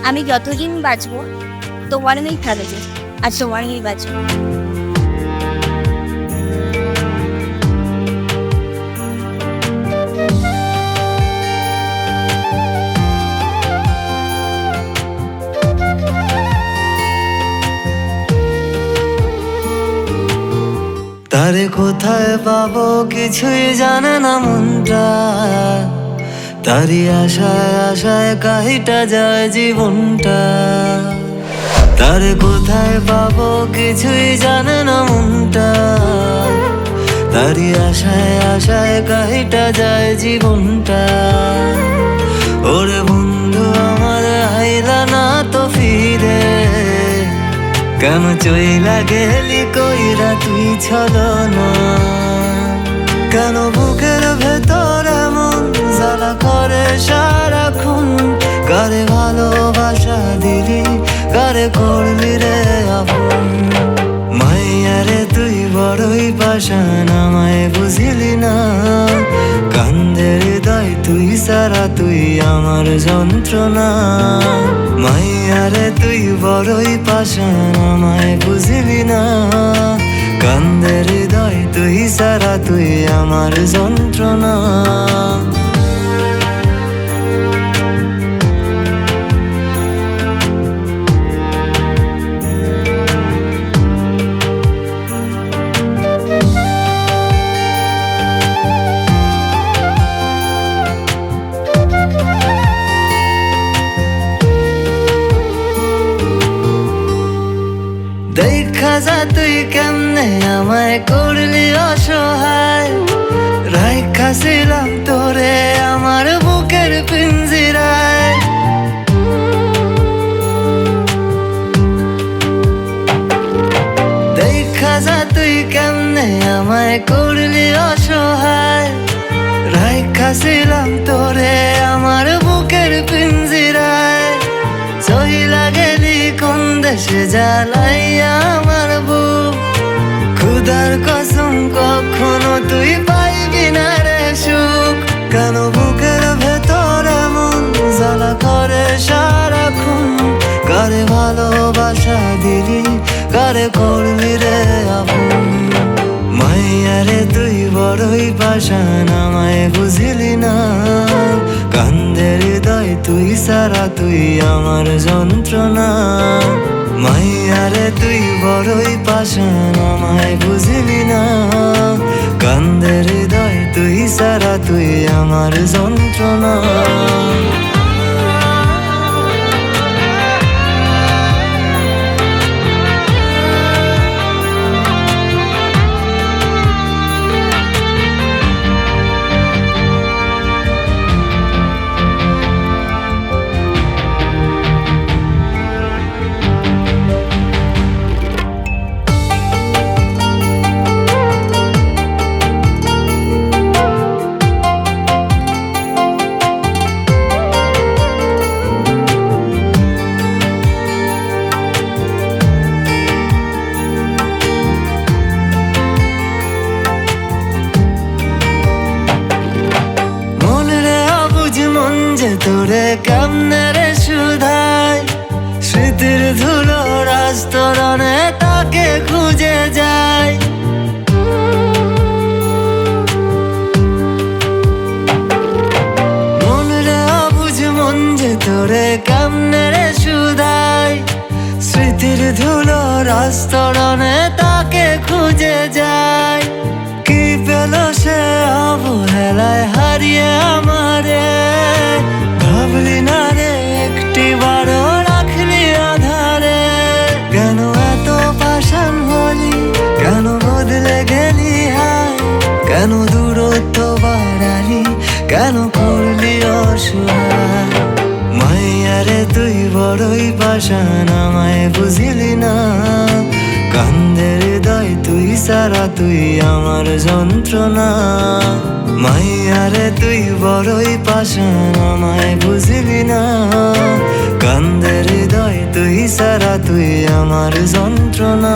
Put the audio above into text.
আমি যতদিন বাঁচবো তোমার নিয়েই থাকবে আর তোমার নিয়েই বাঁচবো। তারে কোথায় পাবো কিছুই জানে না মনটা, তারি আশায় আশায় কাহিটা যায় জীবনটা। তারে কোথায় পাবো কিছুই জানে না মনটা, তারি আশায় আশায় কাহিটা যায় জীবনটা। ওরে বন্ধু আমার আইলা না তো ফিরে, কেন চইলা গেলি কইরা তুই ছলনা? কেন বুকের ভেতর এমন জ্বালা করে সারাক্ষণ? কারে ভালোবাসা দিলি, কারে করলি রে আপন? মাইয়ারে তুই বড়ই পাষাণ, আমায় বুঝিলি না। কান্দের হৃদয় তুই সারা, তুই আমার যন্ত্রণা। মাইয়ারে তুই বড়ই পাষাণ, আমায় বুঝিলি না। কান্দের হৃদয় তুই সারা, তুই আমার যন্ত্রণা। দেখা যা তুই কেমনে আমায় করলি অসহায়, রাইখা ছিলাম তোরে আমার বুকের পিঞ্জিরায়। দেখা যা তুই কেমনে আমায় করলি অসহায়, রাইখা ছিলাম তোরে আমার বুকের পিঞ্জিরায়। চইলা গেলি কোন দেশে জ্বালাইয়া আমার বুক, খুদার কসম কখনো তুই পাইবি না রে সুখ। কেন বুকের ভেতর এমন জ্বালা করে সারাক্ষণ? কারে ভালোবাসা দিলি, কারে করলি রে আপন? মাইয়ারে তুই বড়ই পাষাণ, আমায় বুঝিলি না। কান্দের হৃদয় তুই সারা, তুই আমার যন্ত্রণা। মাইয়ারে তুই বড়ই পাষাণ, আমায় বুঝিলি না। কান্দের হৃদয় তুই সারা, তুই আমার যন্ত্রণা। তোরে কেমনে রে শুধাই, স্মৃতির ধুলো রাস্তরণে তাকে খুঁজে যায়। মন রে অবুঝ মন যে তোরে কেমনে রে শুধাই, স্মৃতির ধুলো রাস্তরণে তাকে খুঁজে যায়। কি পেল সে অবহেলায় হারিয়ে আমারে, ভাবলি না রে একটি বারও রাখলি আধারে। কেন এত পাষাণ হলি, কেন বদলে গেলি হায়? কেন দূরত্ব বাড়ালি, কেন করলি অসহায়? মাইয়ারে তুই বড়ই পাষাণ, আমায় বুঝিলি না। কান্দের হৃদয় তুই সারা, তুই আমার যন্ত্রণা। মাইয়ারে তুই বড়ই পাষাণ, আমায় বুঝিলি না। কান্দের হৃদয় তুই সারা, তুই আমার যন্ত্রণা।